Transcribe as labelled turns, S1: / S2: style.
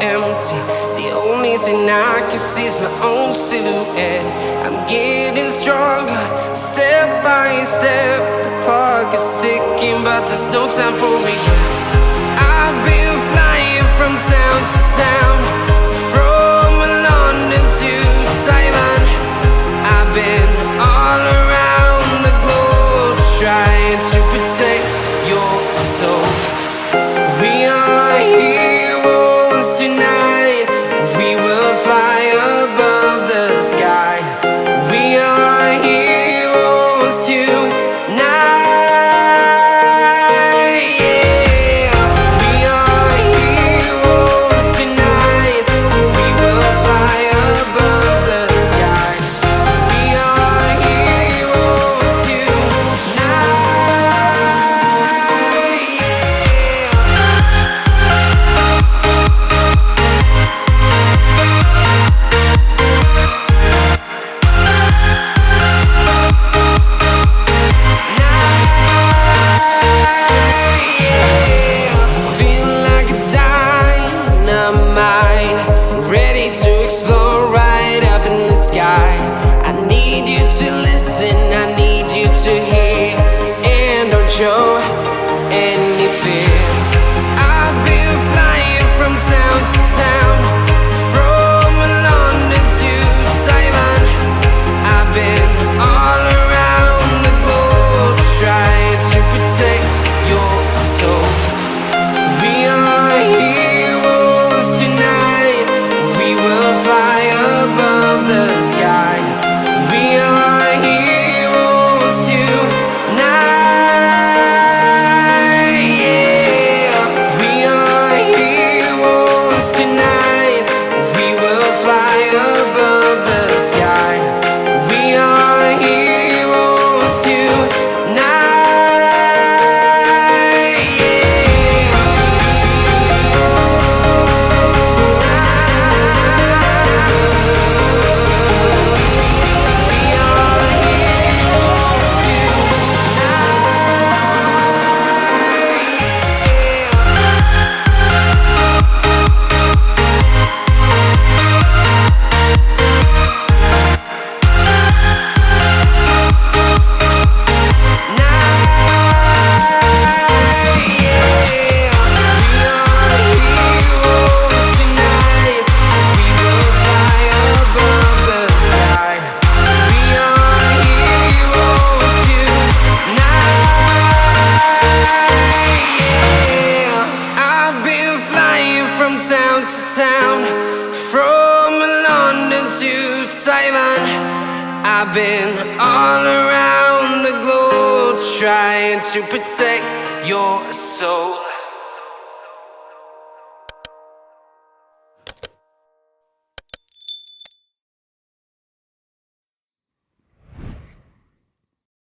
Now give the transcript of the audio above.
S1: empty. The only thing I can see is my own silhouette. I'm getting stronger, step by step. The clock is ticking, but there's no time for regrets. I've been flying from town to town, from London to Taiwan. I've been all around the globe, trying to protect your soul. We are heroes tonight. We will fly above the sky. We are heroes tonight. Yeah. We are heroes tonight. We will fly above the sky. We are heroes tonight. To explore right up in the sky. I need you to listen, I need you to hear, and don't show any fear. I've been flying from town to town, from London to Taiwan. I've been all around the globe, trying to protect your soul. We are heroes tonight. We will fly above the sky. We are heroes tonight. Yeah. We are heroes tonight. We will fly above the sky. We are heroes tonight. From town to town, from London to Taiwan. I've been all around the globe, trying to protect your soul.